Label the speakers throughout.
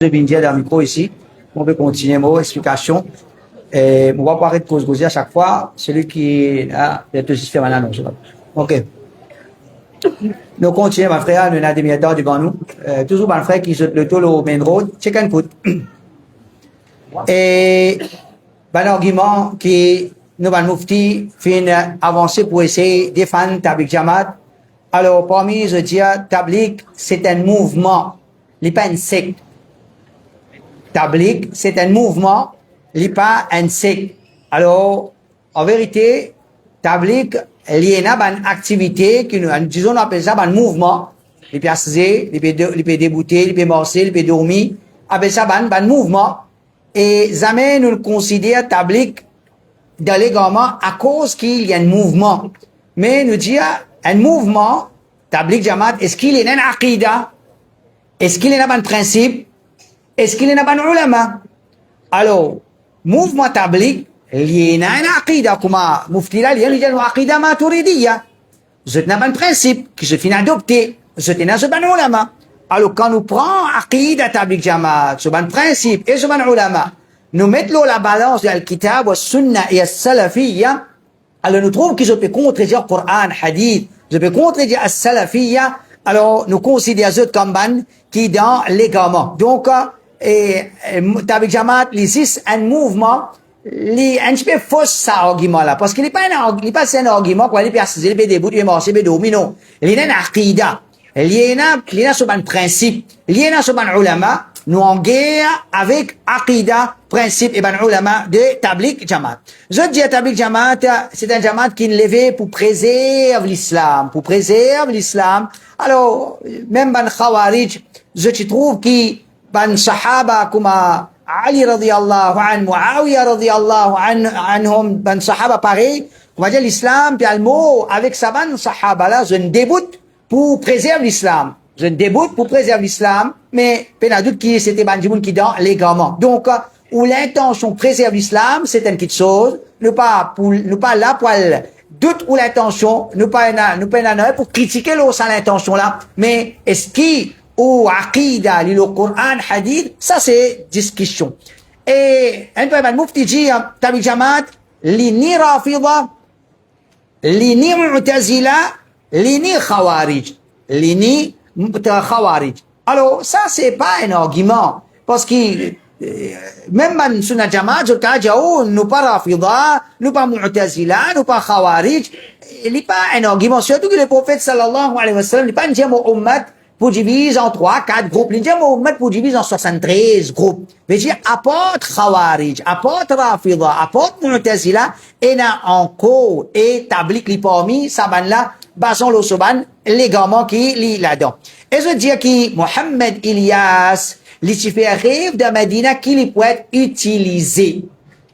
Speaker 1: Je viens dire dans le micro ici. On peut continuer mon explication. Et on va pas arrêter de causer à chaque fois. Celui qui a tout juste fait maintenant. Ok. Nous continuons, mon frère. Nous avons des demi-heures devant nous. Toujours mon frère qui jette le tour au main road. Check and put. Et un argument qui nous va mufti fin avancer pour essayer de défendre Tabligh Jamaat. Alors, parmi, je dis, Tabligh, c'est un mouvement. Il n'est pas une secte. Tabligh, c'est un mouvement, il n'est pas un secte. Alors, en vérité, Tabligh, il y a une activité qui nous, disons, on appelle ça un mouvement. Il peut asseoir, il peut débouter, il peut marcher, il peut dormir. On appelle ça un mouvement. Et jamais nous le considérons Tabligh dans l'égarement à cause qu'il y a un mouvement. Mais nous disons, un mouvement, Tabligh Jamaat, est-ce qu'il est un aqida? Est-ce qu'il est un principe? Est-ce qu'il y a un ulama? Alors, mouvement Tabligh, il y a un aqida, comme Mufti là, il y a un aqida maturidiyya. C'est un principe que je finis adopter. C'est un ulama. Alors, quand nous prenons aqida Tabligh Jamaat, c'est un principe et c'est un ulama, nous mettons la balance de l'kitab, la sunna et la salafiyya, alors nous trouvons que je peux contredire le Coran, hadith, je peux contredire la salafiyya, alors nous considérons ce comme qui est dans l'égarement. Donc, Tabligh Jamaat, c'est un mouvement, un petit peu fausse ça argument là, parce qu'il n'est pas un argument, quoi, il est pas debout, il est marché, il est dormi, non. Il est un aqida. Il y a un principe. Il y a un ulama, nous en guerre avec aqida, principe et un ulama de Tabligh Jamaat. Je dis à Tabligh Jamaat, c'est un Jamaat qui est levé pour préserver l'islam, Alors, même ban Khawarij, je trouve qui, ban sahaba comme Ali radiyallahu anhu, Muawiya radiyallahu anhum, ban sahaba pareil, on va dire l'islam, puis le mot, avec sa ban sahaba là, je ne déboute pour préserver l'islam. Je ne déboute pour préserver l'islam, mais pas doute qui c'était ban djimoun qui dans l'égarement. Donc, où l'intention préserve l'islam, c'est une petite chose, nous pas là pour doute ou l'intention, nous pas pour critiquer l'eau sans l'intention là, mais est-ce qui ou aqida, le Coran, hadith, ça c'est discussion. Et un peu de mufti dit, Tabligh Jamaat, li ni rafida, li ni mu'tazila, li ni khawarij, li ni khawarij. Alors, ça c'est pas un argument, parce que même dans Sunnah Jamaat, je dis, nous pas rafida, nous pas mu'tazila, nous pas khawarij, il n'est pas un argument, surtout que le prophète sallallahu alayhi wa sallam, il n'est pas un djam au ummat, pour diviser en 3, 4 groupes. L'India Mohammed pour diviser en 73 groupes. Mais dire, apporte Khawarij, apporte Rafida, apporte Mu'tazila, et n'a encore établi que les parmi, saban là, basant le soban, l'égarement qui lit là-dedans. Et je dis que Mohammed Ilyas, les fait rêve de Medina qui les peut être utilisé.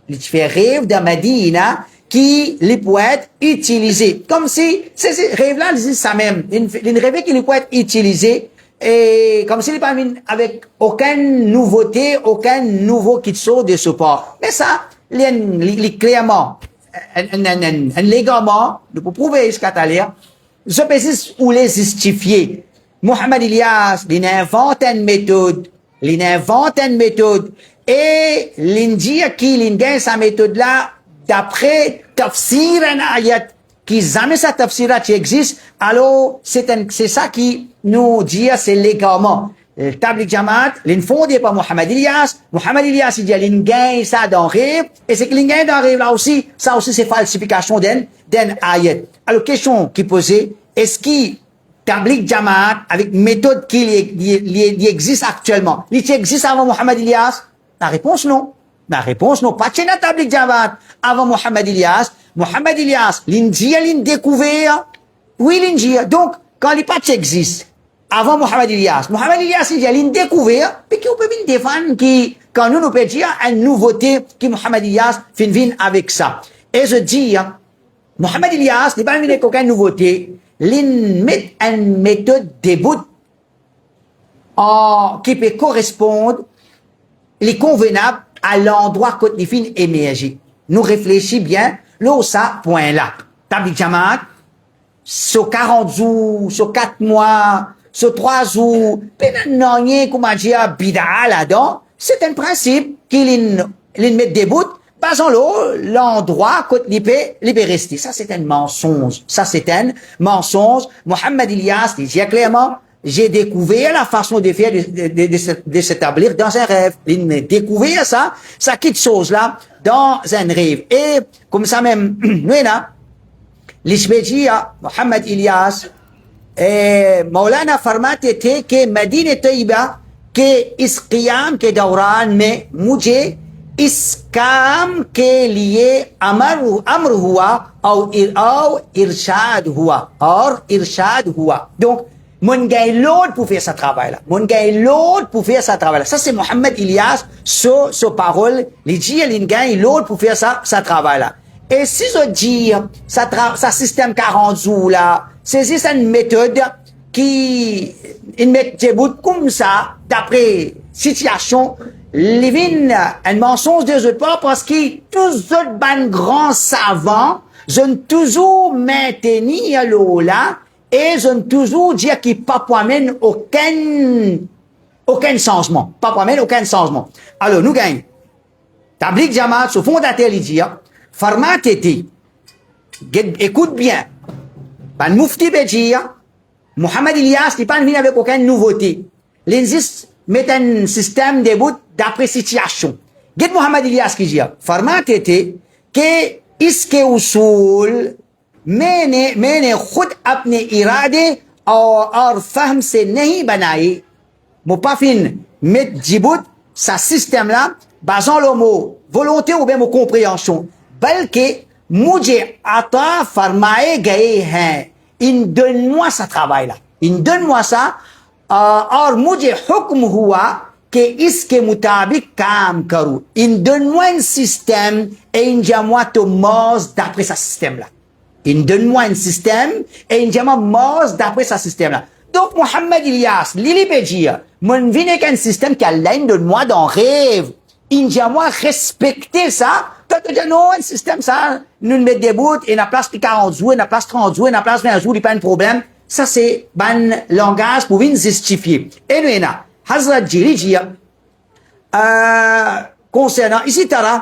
Speaker 1: Les fait rêve de Medina qui les peut être utilisé. Comme si, ces rêves-là, ils disent ça même. Une rêve qui les peut être utilisé, et comme s'il n'est pas avec aucune nouveauté, aucun nouveau qui sort de ce port. Mais ça, les clairement, un légalement, pour prouver ce qu'à l'air, je précise où les justifier. Mohamed Ilyas, il invente une méthode, et l'Indien qui gagne sa méthode-là, d'après tafsir un ayat, qui jamais sa tafsirat qui existe, alors c'est ça qui nous dit, c'est légalement. Le Tabligh Jamaat, l'infondé par Mohamed Ilyas, il dit, gagne ça dans rêve, et c'est que gagne dans rêve là aussi, ça aussi c'est falsification d'un ayat. Alors, question qui posée, est-ce que Tabligh Jamaat, avec méthode qui existe actuellement, il existe avant Mohamed Ilyas? La réponse non. Pas de Tabligh Jamaat avant Mohamed Ilyas. Mohamed Ilyas, l'India, découvert. Oui, l'India. Donc, quand les patchs existent, avant Mohamed Ilyas, il a découvert, puis qui peut bien défendre quand nous peut dire une nouveauté qui Mohamed Ilyas vient avec ça. Et je dis, Mohamed Ilyas n'est pas venu avec aucune nouveauté. Il met une méthode début, qui peut correspondre, les convenables à l'endroit que les filles émergent. Nous réfléchissons bien, là, ça, point là. Tabligh Jamaat, sur 40 jours, sur 4 mois, ce 3 jours, non, rien, comme dit, bida là-dedans, c'est un principe qu'il met des bouts, basons-le, l'endroit, côté l'ipé rester. Ça, c'est un mensonge. Ça, c'est un mensonge. Mohamed Ilyas, il dit clairement, j'ai découvert la façon de faire, de s'établir dans un rêve. Il m'a découvert ça quitte chose-là, dans un rêve. Et, comme ça même, nous, l'Ishbédia, Mohamed Ilyas, مولانا فرماتے تھے کہ مدینہ طیبہ کے اس قیام کے دوران میں مجھے اس کام کے لیے امر ہوا اور ارشاد ہوا donc mon gars l'autre pour faire ça travail là mon gars l'autre pour faire ça travail là ça c'est Mohamed Ilyas so parole les dire les gars l'autre pour faire ça travail là et si je dis ça système 40 jours là c'est une méthode qui une méthode comme ça d'après situation living un mensonge des autres pas parce que tous autres ban grands savants ont toujours maintenu là et ont toujours dit qu'il pas amène aucun changement pas amène aucun changement alors nous gagnons Tabligh Jamaat ce fondateur il dit format était écoute bien Ban Mufti Béjia, Mohamed Ilyas qui pas venu avec aucune nouveauté. L'INSIS met un système de bout d'après situation. Get Mohamed Ilyas qui dit, format était que iske usul मैंने खुद अपने इरादे और फहम से नहीं बनाई मुपाफिन met जिबुत sa système là basant le mot volonté ou bien mot compréhension बल्कि मुझे आता फरमाए गए हैं इन donne-moi ça travail là इन donne-moi ça और मुझे हुक्म हुआ कि इसके मुताबिक काम करूं इन donne-moi un système et in dis-moi to mors d'après ce système là in donne-moi un système et in dis-moi mors d'après ce système là donc Mohamed Ilyas Lili Béjia mon vient qu'un système qui a l'aine de moi dans rêve in dis-moi respecter ça toi tu dis non un système ça nous met des bouts et la place de 40 jours et la place 30 jours et la place 20 jours il n'y a pas de problème ça c'est ban langage pour venir justifier et nous là Hazrat Jiri concernant इसी तरह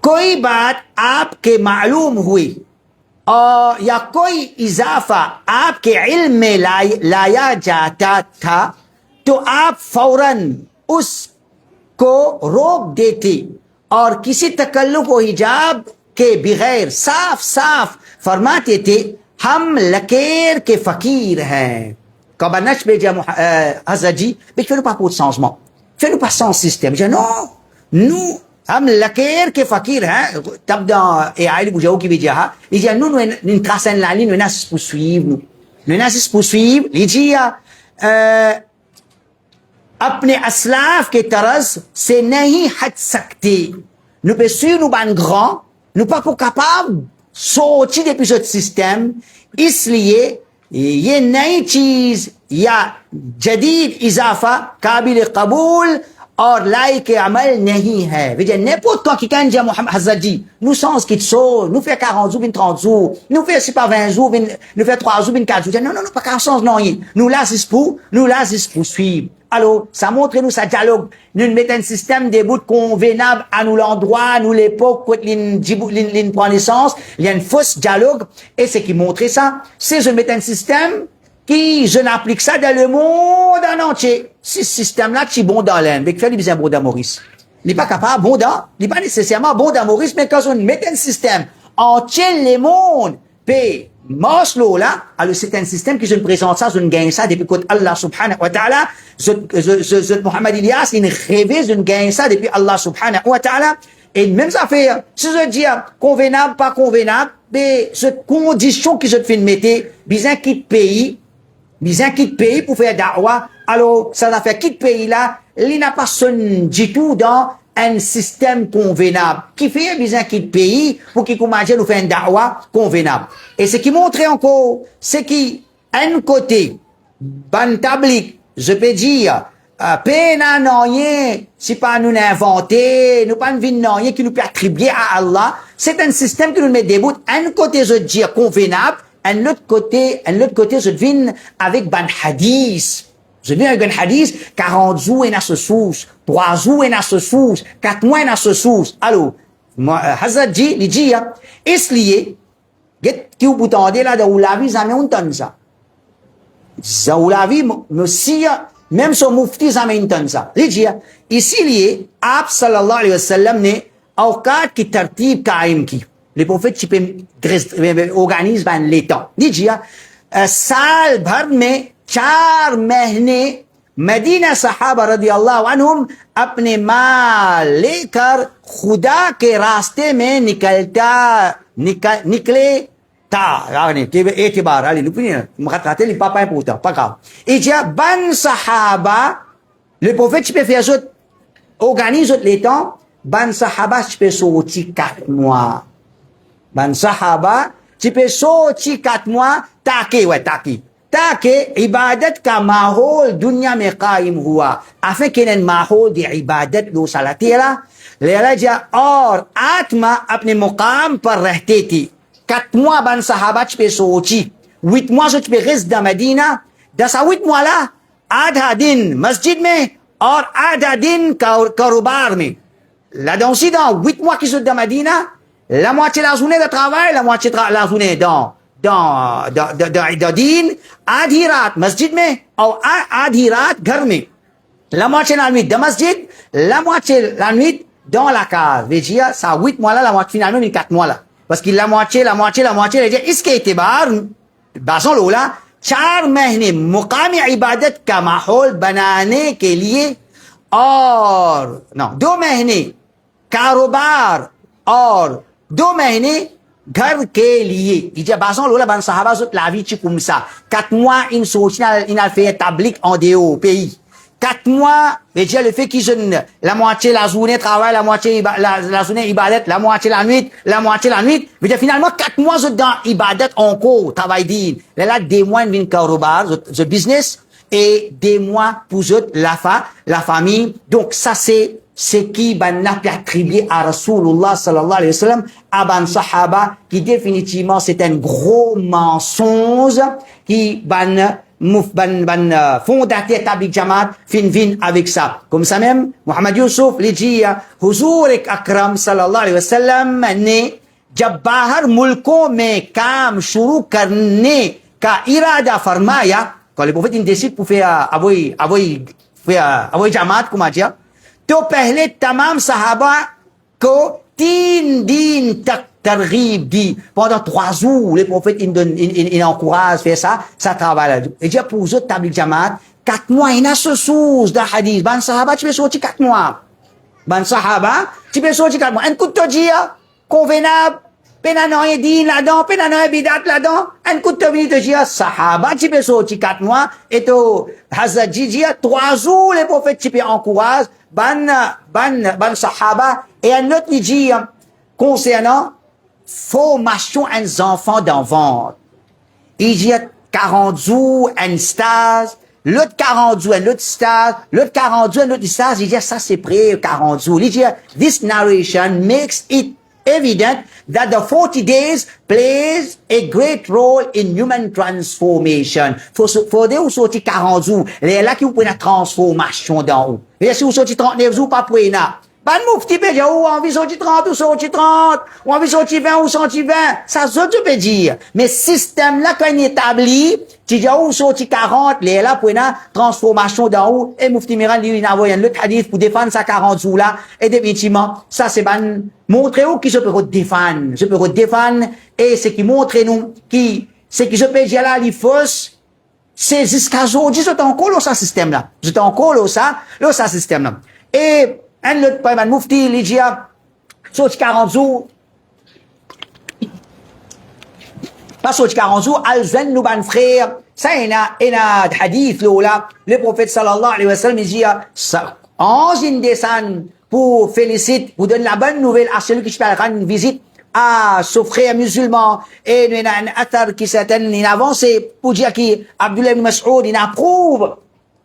Speaker 1: कोई बात आपके मालूम हुई और या कोई इजाफा आपके इल्म में लाया जाता था तो आप फौरन उसको रोक देते और किसी तकल्लुफ व हिजाब के बगैर साफ साफ फरमाते थे हम लकीर के फकीर हैं Kabanash Beja Hazadji, mais fais-nous pas pour de changement. Fais-nous pas sans système. Je dis non, nous, हम लकेर के फकीर हैं तब ए आइल बुझाओ की विजह लीजिए nous une trace en la ligne nous nas poursuivre nous nas poursuivre लीजिए अपने असलाफ के तरस से नहीं हट सकते nous peut suivre nous ban grand nous pas pour capable sortir depuis ce système इसलिए ये नई चीज या जदीद इजाफा काबिल कबूल और लायक अमल नहीं है वजह n'importe quoi qui quand Mohamed Hazadji nous sens qu'il so nous fait 40 jours 30 jours nous fait c'est pas 20 jours nous fait 3 jours 4 jours non pas 40 non nous là c'est pour suivre alors ça montre nous ça dialogue nous mettons un système de bout convenable à nous l'endroit nous l'époque quand l'in prend naissance il y a une fausse dialogue et c'est qui montre ça c'est je mets un système qui je n'applique ça dans le monde en entier. Ce système-là, qui est bon dans l'Inde, mais qui fait du bien bon dans Maurice. Il n'est pas capable, bon dans, il n'est pas nécessairement bon dans Maurice, mais quand on met un système entier, le monde, puis Maslow là, alors c'est un système que je ne présente ça, je ne gagne ça depuis que Allah subhanahu wa ta'ala, je Mohamed Ilyas, il rêvait, je ne gagne ça depuis Allah subhanahu wa ta'ala, et même affaire, si je dis convenable, pas convenable, mais cette condition que je te fais mettre, bien quitte pays, Bizan quitte pays pour faire da'wa. Alors, ça va faire quitte pays là, il n'a pas son du tout dans un système convenable. Qui fait bizan quitte pays pour qu'il commence à nous faire une da'wa convenable. Et ce qui montre encore, c'est qu'un côté, ban tablik, je peux dire, peine à rien, si pas nous inventer, nous pas une vie qui nous peut attribuer à Allah. C'est un système qui nous met des bouts. Un côté, je dis convenable, un autre côté, je viens avec ban hadith. Je viens avec un hadith, 40 jours et na ce sous, 3 jours et na ce sous, 4 mois et na ce sous. Alors, moi, Hazrat dit, il dit, isliye, get ki ou boutande là, da ou la vie, ça me untan ça. Ça ou la vie, monsieur, même son mufti, ça me untan ça. Il dit, ici, आप sallallahu alayhi wa sallam ने औकात की तरतीब कायम की les prophètes qui organisent les temps दीजिए साल भर में 4 महीने मदीना सहाबा रदी अल्लाह अन्हुम अपने माल लेकर खुदा के रास्ते में निकले था एतबार allez nous finir makatrate li papa important pas grave et dia ban sahaba le prophète qui peut faire organise les temps ban sahaba tu peux sortir 4 mois ban sahaba tu peux sortir 4 mois ताकि इबादत का माहौल दुनिया में कायम हुआ afin qu'il y ait un माहौल d'ibadat लो सलातेरा लेला और आत्मा अपने मुकाम पर रहते थी 4 mois ban sahaba tu peux sortir 8 mois tu peux rester dans Medina dans ces 8 mois là आधा दिन मस्जिद में और आधा दिन कारोबार में là-dedans aussi dans 8 mois qui sont dans Medina la moitié de la journée de travail la moitié de la journée dans दिन आधी रात मस्जिद में और आधी रात घर में la moitié de la nuit dans masjid la moitié de la nuit dans la case veut dire ça 8 mois là la moitié finalement 4 mois là parce que la moitié veut dire इसके एतबार बासों लोला 4 महीने मुकामी इबादत का माहौल बनाने के लिए और 2 महीने कारोबार और 2 महीने घर के लिए il dit basan lola ban sahaba zot la vie comme ça 4 mois in social in a fait établir en dehors au pays 4 mois veut dire le fait qu'ils ont la moitié la journée travail la moitié la journée ibadat la moitié la nuit veut dire finalement 4 mois zot dans ibadat encore travail din là 2 mois vin karobar the business et 2 mois pour zot la famille donc ça c'est ce qui ban attribué à Rasulullah sallallahu alayhi wa sallam à ban sahaba qui définitivement c'est un gros mensonge qui ban fondateur tabligh jamaat fin avec ça comme ça même Muhammad Yusuf li dit Hazur akram sallallahu alayhi wa sallam ने जब बाहर मुल्कों में काम शुरू करने का इरादा फरमाया quand le prophète décide pour faire avoy jamaat comment dire तो पहले तमाम सहाबा को 3 दिन तक तरगीब दी pendant 3 jours les prophètes ils encouragent faire ça travaille là et dire pour eux tabligh jamaat 4 mois il y a ce source de hadith ban sahaba tu peux sortir 4 mois ban sahaba tu peux sortir 4 mois un coup de dire convenable penanoye din là-dedans penanoye bidat là-dedans un coup de dire sahaba tu peux sortir 4 mois et to Hazrat dit 3 jours les prophètes tu peux encourager ban sahaba et un autre dit concernant formation des enfants d'enfants il dit 40 jours un stage l'autre 40 jours un autre stage l'autre 40 jours un autre stage il dit ça c'est près 40 jours il dit this narration makes it evident that the 40 days plays a great role in human transformation. Faut dire où sorti 40 jours, là qui vous prenez la transformation dans où. Et si vous sorti 39 jours, pas prenez. Ban mufti peut dire, ou envie sorti 30, ou sorti 30, ou envie sorti 20, ou sorti 20. Ça, tu peux dire. Mais système là, quand il est établi, tu dis, ou sorti 40, là, prenez la transformation dans où, et mufti Miran, lui, il a envoyé un autre hadith pour défendre sa 40 jours là, et définitivement, ça, c'est ban, montrer où qui se peut redéfendre. Je peux redéfendre, et ce qui montre nous, ce qui se peut dire là, les fausses, c'est jusqu'à aujourd'hui, je encore là, ça système là. Je encore là, ça système là. Et, un autre pan mufti, il dit, sorti 40 jours, pas sorti 40 jours, al-zen nous ban frère, ça, il y a hadith là, le prophète sallallahu alayhi wa sallam, il dit, en une descente, pour féliciter, pour donner la bonne nouvelle à celui qui peut rendre une visite à ce frère musulman, et il y a un athar qui s'est avancé, pour dire qu'Abdullah ibn Mas'oud, il approuve,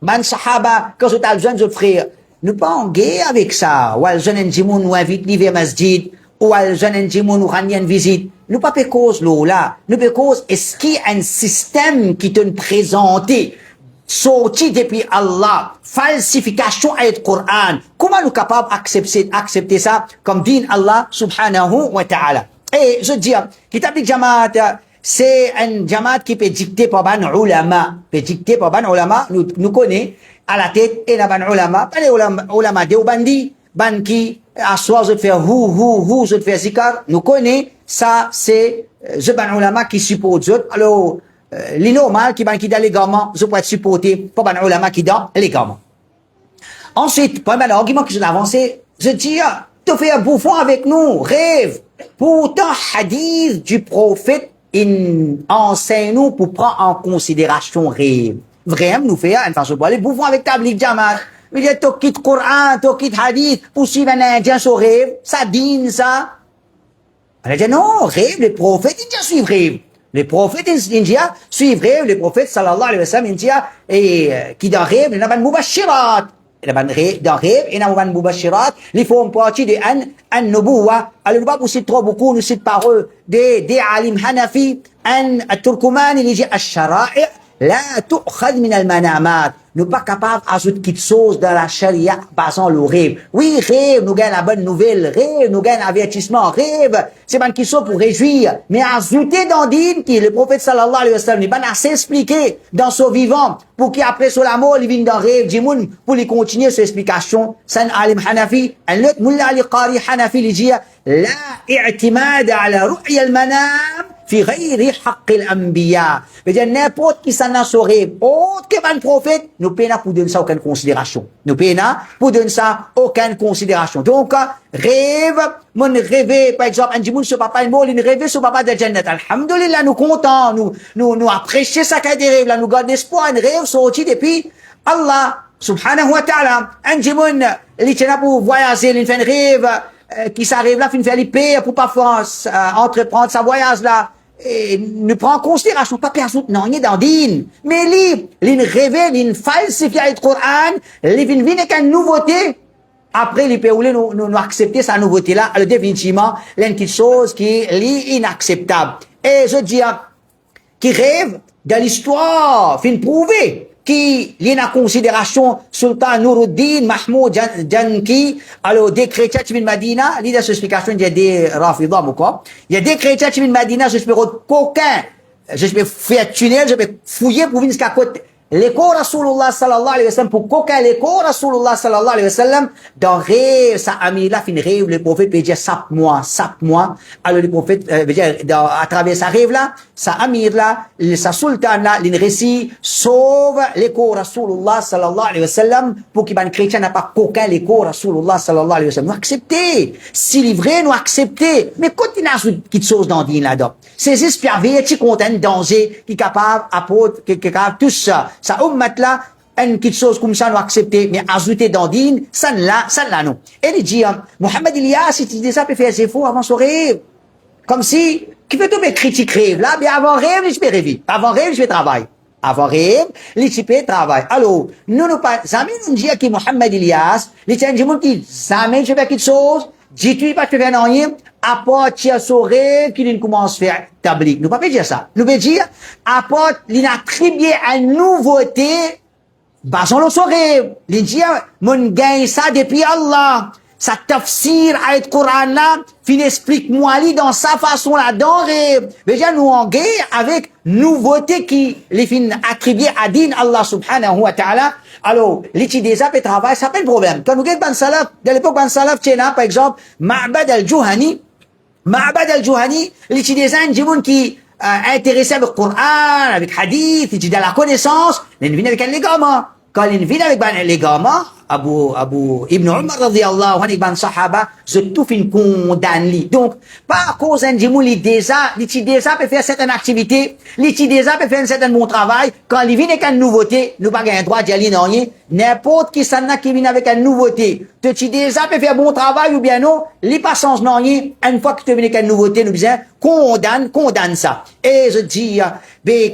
Speaker 1: ban sahaba, quand c'est al-zen, ce frère, nous pas en guerre avec ça. Ou al-zen en jimoun ou invite l'hiver masjid, ou al-zen en jimoun ou rani en visite. nous pas pe cause l'eau là, nous pe cause est-ce qu'il y a un système qui te présenté sorti depuis Allah, falsification ayat Coran. Comment nous capables accepter ça comme dit Allah subhanahu wa ta'ala. Et je dis, kitab al-Jamaat, c'est un Jamaat qui peut dicter par ban ulama, nous connaissons à la tête et la ban ulama, pas les ulama deobandi, ban qui à soir je fais je fais zikar, nous connaissons ça c'est je ban ulama qui suppose alors les normal qui dans l'égarement, je peux être supporté par ban ulama qui dans l'égarement. Ensuite, pour un argument que je l'ai avancé, je dis, tu fais un bouffon avec nous, rêve. Pourtant, hadith du prophète, il enseigne nous pour prendre en considération rêve. Vraiment, nous fait, enfin, je peux aller bouffon avec tablik jamal. Il dit, tu quittes Coran, tu quittes hadith, pour suivre un indien sur rêve. Ça dîne, ça. Elle a dit, non, rêve, les prophètes, ils disent suivre rêve. Les prophètes, ils disent suivre rêve, les prophètes, sallallahu alayhi wa sallam, ils disent, et, qui dans rêve, il y a pas de mubashirat. dans rêve et dans le mubashirat, ils font partie de un nubuwa. Alors, nous pas citer trop beaucoup, nous cite paroles des alim hanafi, un turkumani, il dit, al-shara'i, la tu'khad min al-manamat. Nous pas capables d'ajouter quelque chose dans la charia basant le rêve. Oui, rêve, nous gagnons la bonne nouvelle. Rêve, nous gagnons l'avertissement. Rêve, c'est pas une question pour réjouir. Mais ajouter dans din qui le prophète sallallahu alayhi wa sallam n'est pas assez expliqué dans son vivant pour qu'après sur la mort, il vienne dans rêve. Dimoun, pour lui continuer cette explication, c'est un alim hanafi. Un autre mulla ali qari hanafi, il dit, la i'timad ala ru'ya al-manam fi ghayri haqq al-anbiya. C'est-à-dire, n'importe qui s'en a sur rêve, autre que un prophète, nous payons pour donner ça aucune considération. Nous payons pour donner ça aucune considération. Donc, rêve, mon rêve, par exemple, un dimoun sur papa, il rêve sur papa de Jannat. Alhamdulillah, nous contents, nous apprécions ça qu'il y a des rêves, là, nous gardons espoir, un rêve sorti depuis Allah, subhanahu wa ta'ala. Un dimoun, il tient pour voyager, il fait un rêve, qui s'arrive là, il fait les payer pour pas faire, entreprendre sa voyage là. Et ne prend en considération pas personne non il est dans din mais il révèle il falsifie le Coran il vient avec une nouveauté après il peut nous accepter sa nouveauté là alors définitivement il y a une petite chose qui est inacceptable et je dis qui rêve de l'histoire fin prouver qui y a en considération Sultan Nuruddin Mahmoud Janki, alors des chrétiens qui viennent de Madina, il y a des explications, il y a des rafidham ou quoi, il y a des chrétiens qui viennent de Madina, je peux coquin, je peux faire tunnel, je peux fouiller pour venir jusqu'à côté. L'écho Rasulullah sallallahu alayhi wa sallam, pour qu'aucun l'écho Rasulullah sallallahu alayhi wa sallam, dans rêve, ça amir là, fin rêve, le prophète peut dire, sape-moi. Alors le prophète, veut dire, à travers sa rêve là, sa amir là, sa sultan là, il récit, sauve l'écho Rasulullah sallallahu alayhi wa sallam, pour qu'il y ait un chrétien n'a pas qu'aucun l'écho Rasulullah sallallahu alayhi wa sallam. Nous accepter. Si il est vrai, nous accepter. Mais quand il y a quelque chose dans le din là-dedans, ces espiavés, qui contiennent danger, qui est capable, apôtre, qui est capable, tout ça. Ça ummat là une petite chose comme ça nous accepter mais ajouter dans din ça là non et il dit Mohamed Ilyas il dit ça peut faire ses faux avant son rêve comme si qui peut tomber critique rêve là mais avant rêve je peux rêver avant rêve je vais travailler avant rêve je peux travailler alors nous pas jamais nous dit que Mohamed Ilyas il dit un qui jamais je fais quelque chose dis-tu pas tu fais rien apporte à son rêve qu'il commence à faire tablik. Nous ne pouvons pas dire ça. Nous pouvons dire, apporte, il attribue une nouveauté, basons le son rêve. Il dit, mon gagne ça depuis Allah. Sa tafsir à être Coran là, fin explique-moi lui dans sa façon là, dans rêve. Déjà, nous en gagne avec nouveauté qui, les fin attribuée à din Allah subhanahu wa ta'ala. Alors, l'utilisation et travail, ça pas de problème. Quand nous regardons Ban Salaf, de l'époque Ban Salaf, par exemple, Ma'bad al-Juhani, l'utilisation un djimoun qui intéressé avec le Coran, avec hadith, il dit dans la connaissance, il vient avec un légament. Quand il vient avec un légament, Abu Ibn Umar radiyallahu anhu, ban sahaba, je tout fin condamne lui. Donc, pas à cause d'un djimoun, l'utilisation peut faire certaines activités, l'utilisation peut faire un certain bon travail, quand il vient avec une nouveauté, nous pas un droit d'y aller non rien, n'importe qui s'en a qui vient avec une nouveauté, l'utilisation peut faire bon travail ou bien non, les passances non rien, une fois que tu viens avec une nouveauté, nous disons, condamne ça. Et je dis,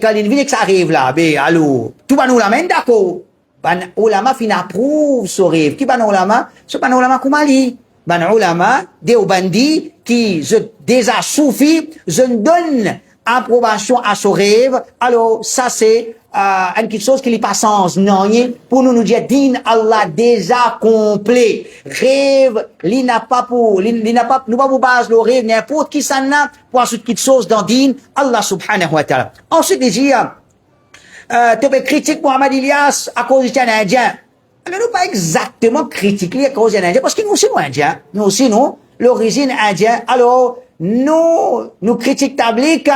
Speaker 1: quand il vient que ça arrive là, allô, tout va nous l'amène d'accord. Ban ulama fin approuve ce rêve. Qui ban ulama? Ce ban ulama kumali. ban ulama, Deobandi, qui, déjà soufi, je donne approbation à ce rêve. Alors, ça c'est quelque chose qui n'est pas sens, non, pour nous dire, din Allah déjà complet. Rêve, il n'a pas pour, il n'a pas, nous pas pour base le rêve, n'importe qui ça n'a, pour ajouter quelque chose dans din Allah subhanahu wa ta'ala. Ensuite, il dit, tu peux critiquer Mohamed Ilyas à cause d'un Indien. Mais nous pas exactement critiquer à cause d'un Indien, parce que nous aussi, nous Indiens. Nous aussi, nous, l'origine indienne. Alors, nous critiquons Tablik,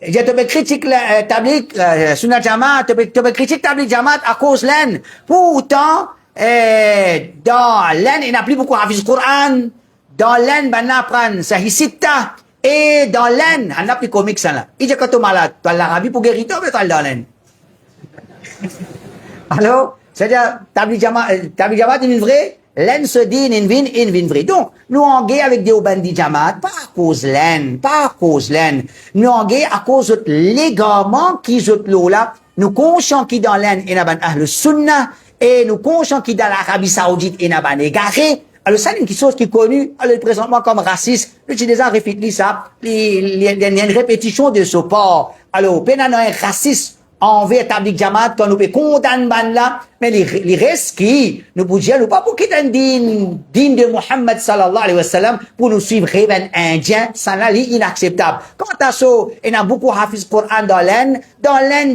Speaker 1: je te critique Tablik, Sunnah Jamaat, tu peux critiquer Tablik Jamaat à cause l'Inde. Pourtant, dans l'Inde, il n'y a plus beaucoup Hafiz Quran. Dans l'Inde, on apprend Sahih Sitta. Et dans l'Inde, on n'a plus comique ça là. Il dit que tu es malade, tu as l'Arabie pour guérir, tu es dans l'Inde. Alors, c'est-à-dire, Tablik Jamaat est une vraie, l'Inde se dit une vraie. Donc, nous en gué avec des Deobandi Jamaat, pas à cause l'Inde, Nous en gué à cause de l'égarement qui est là. Nous conscients qui dans l'Inde et n'aban Ahl Sunnah, et nous conscients qui dans l'Arabie Saoudite et n'aban égaré. Alors, ça, c'est une chose qui est connue, alors, présentement comme raciste. J'ai déjà réfléchi ça. Il y a une répétition de ce port. Alors, pénal un raciste envers Tablik Jamaat, quand nous pouvons condamner là, mais les restes qui, nous pouvons dire, nous pas pour quitter un din de Muhammad sallallahu alayhi wa sallam, pour nous suivre rêve indien, ça là, c'est inacceptable. Quant à ça, il y a beaucoup Hafiz Quran dans l'Inde,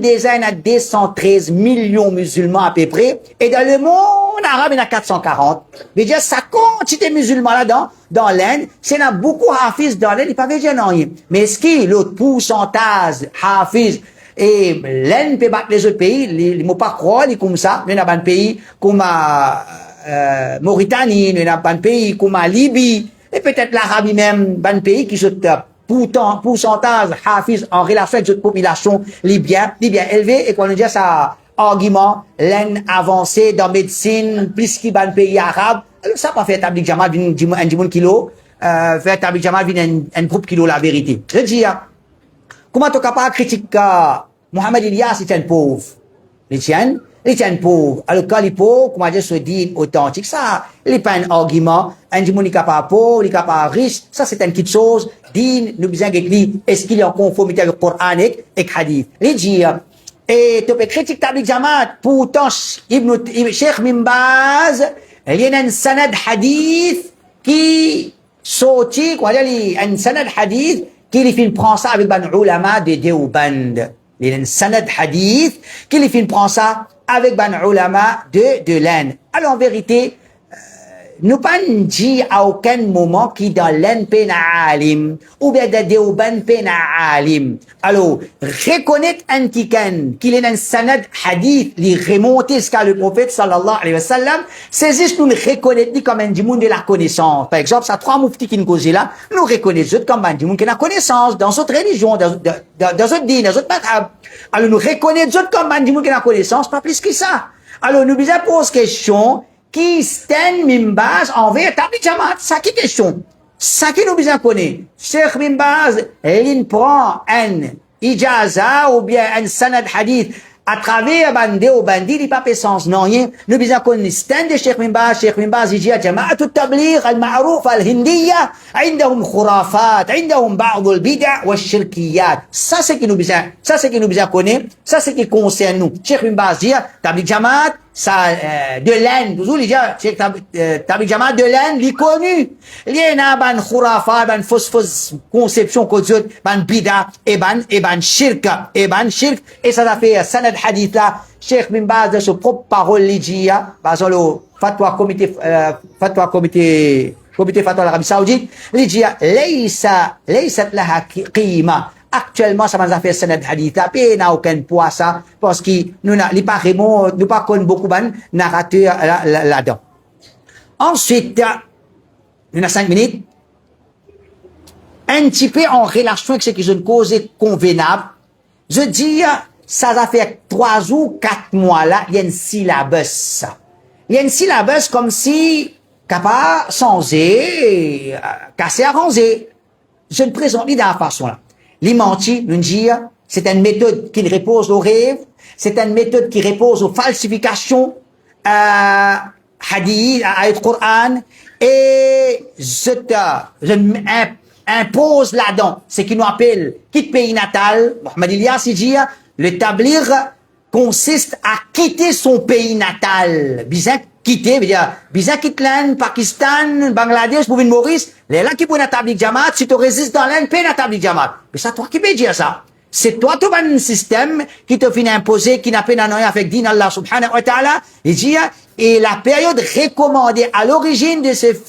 Speaker 1: déjà, il y a 213 millions musulmans à peu près, et dans le monde arabe, il y en a 440. Mais dire, ça quantité musulmans là dans l'Inde, c'est il y a beaucoup Hafiz dans l'Inde, il n'y a pas de non. Mais est-ce qu'il y a l'autre pourcentage Hafiz, et l'Inde peut battre les autres pays, ils ne vont pas croire, comme ça. Il y a un pays comme Mauritanie, il y a un pays comme Libye, et peut-être l'Arabie même, un pays qui sont pourcentage hafiz en relation avec cette population libyenne élevée, et qu'on nous dit ça, argument, l'Inde avancée dans médecine, plus qu'il y a un pays arabe, alors ça pas fait Tablik Jamaat, un kilo, faire Tablik Jamaat, un groupe kilo, la vérité. Je dis, comment tu es capable de critiquer Mohamed Ilyas, il est un pauvre. Il est un pauvre. Alors, quand il est pauvre, comment dire, se dit authentique, ça, il n'est pas un argument. Un dit, il est capable pauvre, il est capable riche. Ça, c'est une petite chose. Din, nous besoin de dire, est-ce qu'il est en conformité avec le Coran et Hadith? Il dit, et tu peux critiquer Tablik Jamaat, pourtant, Cheikh Bin Baz, il y a un sanad hadith qui sorti, quoi dire, un sanad hadith qui les films prend ça avec ban ulama de Deoband. Il y a un sanad hadith qui les films prend ça avec ban ulama de l'Inde. Alors en vérité, nous pas dit à aucun moment qui dans l'Inde peine alim ou bien de Deoband peine alim. Alors reconnaître un tikan qu'il est un sanad hadith li remonter jusqu'à le prophète sallallahu alayhi wa sallam, c'est juste nous reconnaître comme un monde de la connaissance. Par exemple, ça trois mouftis qui nous causent là, nous reconnaissons comme un monde qui a la connaissance dans notre religion, dans notre dîne, dans notre madhab. Alors nous reconnaissons comme un monde qui a la connaissance, pas plus que ça. Alors nous besoin poser question qui stand mimbaz envers Tablik Jamaat, ça qui question. Ça qui nous besoin connaître. Cheikh Mimbaz, il prend un ijaza ou bien un sanad hadith à travers bandé ou bandi, il n'y a pas de sens, non, nous besoin connaître stand de Cheikh Mimbaz, il dit à Jamaat al-Tabligh al-Ma'rouf al-Hindiyya, عندهم خرافات, عندهم بعض البدع والشركيات. Ça c'est qui nous besoin connaître, ça c'est qui concerne nous. Cheikh Mimbaz dit, Tabligh Jamaat, ça, de l'Inde, toujours, il dit, Tabligh Jamaat de l'Inde, il est connu. Il y a ban khurafat, ban fausse conception qu'on dit, ban bida, et ban shirk, et ça a fait sanad hadith là, Cheikh Bin Baz de sa propre parole, il dit, basant le fatwa comité fatwa l'Arabie Saoudite, il dit, laysat laha qima. Actuellement, ça m'a fait sanad hadith là, puis n'a aucun poids ça, parce qu'il nous pas vraiment, nous pas connaît beaucoup de narrateurs là-dedans. Ensuite, nous avons 5 minutes. Un petit peu en relation avec ce qui est une cause convenable. Je dis, ça va faire 3 ou 4 mois là, il y a une syllabus. Il y a une syllabus comme si, capable, changer, casser, arranger. Je ne présente pas de la façon là. Les mentis, nous dire, c'est une méthode qui repose au rêve, c'est une méthode qui repose aux falsifications, hadith, ayat Coran, et je impose là-dedans ce qui nous appelle quitte pays natal. Mohamed Ilyas il dit le tablir consiste à quitter son pays natal. Bizarre quitter, veut dire bizarre quitte l'Inde, Pakistan, Bangladesh pour venir Maurice. Les là qui pour la tablir Jamaat, si tu résistes dans l'Inde, paye la tablir Jamaat. Mais ça toi qui peux dire ça. C'est toi, tu as un système qui te finit imposer, qui n'a pas rien avec din Allah subhanahu wa ta'ala. Il dit, et la période recommandée à l'origine de ces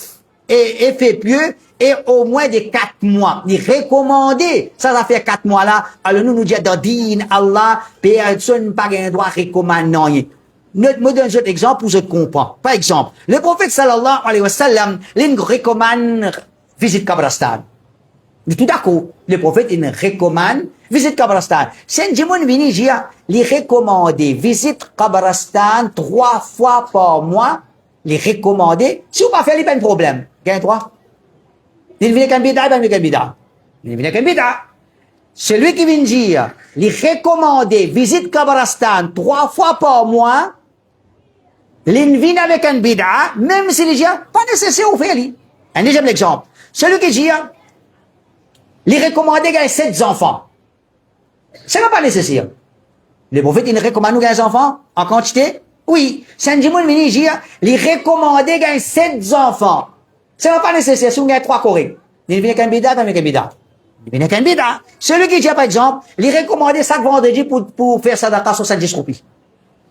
Speaker 1: effets pieux est au moins de 4 mois. Il recommandé, ça fait 4 mois là. Alors nous disons, dans din Allah, personne pas un droit recommander. Me donne un exemple où je comprends. Par exemple, le prophète sallallahu alayhi wa sallam, il recommande visite Kabrastan. Tout d'accord, le prophète, il recommande visite Kabrastan. Saint Jimoun vini dire, il recommande visite Kabrastan 3 fois par mois, il recommande. Si vous pas faire, il n'y a pas de problème. Gagne 3. Il vient qu'un bida, il vient qu'un bida. Il vient qu'un bida. Celui qui vient dire, il recommande visite Kabrastan 3 fois par mois, il vient avec un bida, même s'il dit, pas nécessaire de faire. Un deuxième exemple. Celui qui dit, il recommande qu'il y ait 7 enfants. Ce n'est pas nécessaire. Le prophète, il recommande qu'il y ait des enfants en quantité? Oui. Saint Jimoun Mini dit, il recommande qu'il y ait 7 enfants. Ce n'est pas nécessaire. Si on a 3 corées. Il vient qu'un bida, il vient qu'un bida. Il vient qu'un bida. Celui qui dit, par exemple, il recommande chaque vendredi pour faire sadaqa 70 roupies.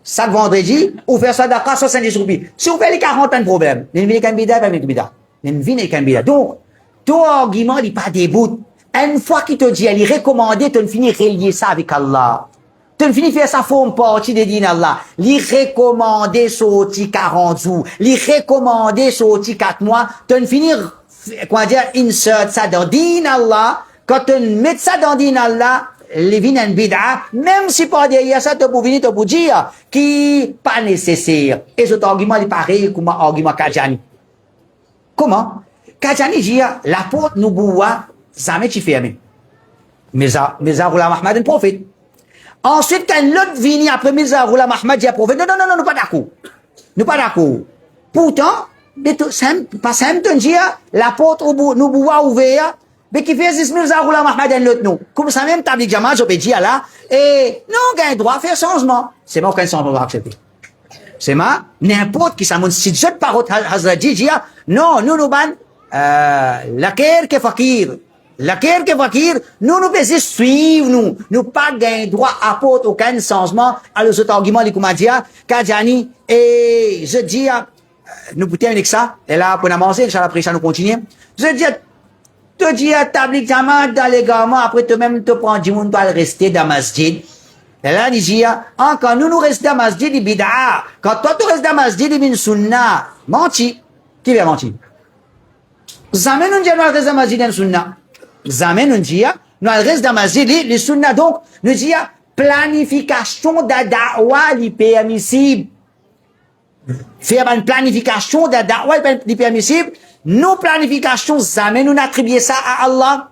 Speaker 1: Chaque vendredi, ou faire sadaqa 70 roupies. Si vous faites les 40, pas de problème. Il vient qu'un bida, il vient qu'un bida. Il vient qu'un bida. Donc, ton argument, il n'est pas débout. Une fois qu'il te dit, il est recommandé, tu ne finis relier ça avec Allah. Tu ne finis faire ça forme partie de din Allah. Il est recommandé sorti 40 jours. Il est recommandé sorti 4 mois. Tu ne finis, comment dire, insert ça dans din Allah. Quand tu mets ça dans din Allah, les vins en bid'a, même si pas derrière ça, tu peux venir te dire, qui pas nécessaire. Et cet argument, il est pareil comme argument Kajani. Comment? Kajani dit, la porte nous boit, jamais tu fermes. Mirza Ghulam Ahmad, un prophète. Ensuite, quand l'autre vient après Mirza Ghulam Ahmad, dit un prophète, non, nous pas d'accord. Nous pas d'accord. Pourtant, pas simple, dit, la porte nous boit ouverte, mais qui fait c'est Mirza Ghulam Ahmad, un l'autre nous. Comme ça même, Tablik Jamal, je peux dire là, et non, on a un droit à faire changement. C'est pas aucun changement à accepter. C'est ma, n'importe qui s'amène, si je parle Hazraji, dit, non, nous ban, la guerre qui est fakir. La guerre qui est fakir, nous pouvons suivre, nous pas gain droit à apporter aucun changement. Alors, cet argument, les Koumadia, Kadjani, et je dis, nous pouvons terminer avec ça, et là, pour avancer, Inch'Allah, après ça, nous continuons. Je dis, tu dis à Tablik Jamal, dans les gamins, après, toi-même, tu prends du monde, tu vas rester dans masjid. Et là, il dit, quand nous restons dans masjid, il bid'a. Quand toi, tu restes dans masjid, il bin sunna. Menti. Qui vient mentir? Jamais nous disons, nous restons dans masjid, dans sunna. Jamais nous disons, nous restons dans masjid, les sunna. Donc, nous disons, planification de da'wa, li permissible. Faire une planification de da'wa, li permissible. Nos planifications, jamais nous n'attribuons ça à Allah.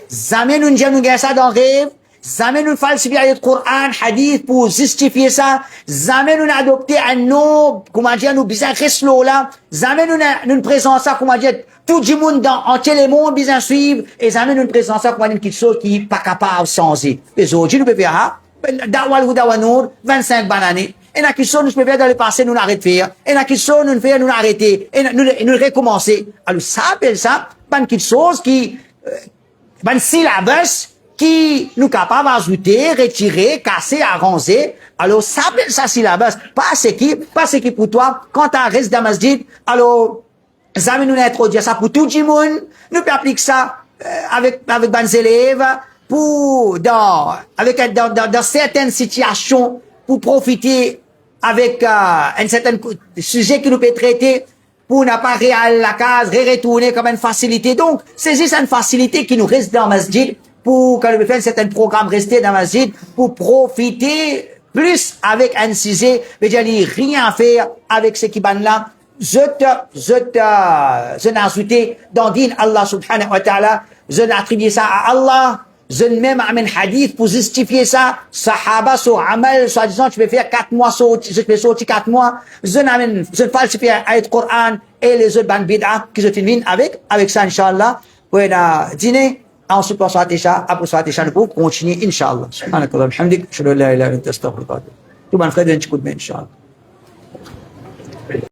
Speaker 1: Jamais nous disons, nous gagnons ça dans le rêve. Jamais nous falsifions le Coran, hadith pour justifier ça. Jamais nous adopté un nom, comment dire, nous bisons reslo là. Jamais nous présentons ça, comment dire, tout le monde dans entier le monde bisons suivre. Et jamais nous présentons ça, comment dire, quelque chose qui n'est pas capable de changer. Les autres, nous pouvons faire, da'wal ou da'wanour, 25 bananes. Et la question, nous pouvons faire dans le passé, nous arrêter de faire. Et la question, nous faire, nous arrêter. Et nous recommencer. Alors, ça appelle ça, quelque chose qui, syllabus, qui nous capable d'ajouter, retirer, casser, arranger. Alors, ça s'appelle ça syllabus. Pas ce qui pour toi, quand tu restes dans masjid, alors, ça nous introduire ça pour tout le monde. Nous pouvons appliquer ça, avec des élèves, dans certaines situations, pour profiter avec, un certain sujet qui nous peut traiter, pour n'a pas réal la case, retourner comme une facilité. Donc, c'est juste une facilité qui nous reste dans masjid, pour quand on fait un certain programme rester dans la masjid, pour profiter plus avec un sujet, mais je n'ai rien à faire avec ce qui ban là. Je n'ai ajouté dans din Allah subhanahu wa ta'ala, je n'ai attribué ça à Allah, Je ne même un hadith pour justifier ça. Sahaba, so amal, soi-disant, tu peux faire 4 mois, je peux sortir 4 mois. Je ne falsifie ayat Coran et les autres ban bid'a qui se terminent avec ça, Inch'Allah. Pour dîner, ensuite, pour Swatisha, après Swatisha, nous pouvons continuer, Inch'Allah. Subhanakallah, alhamdik, je ne l'ai pas, tout le monde frère d'un petit coup de main, Inch'Allah.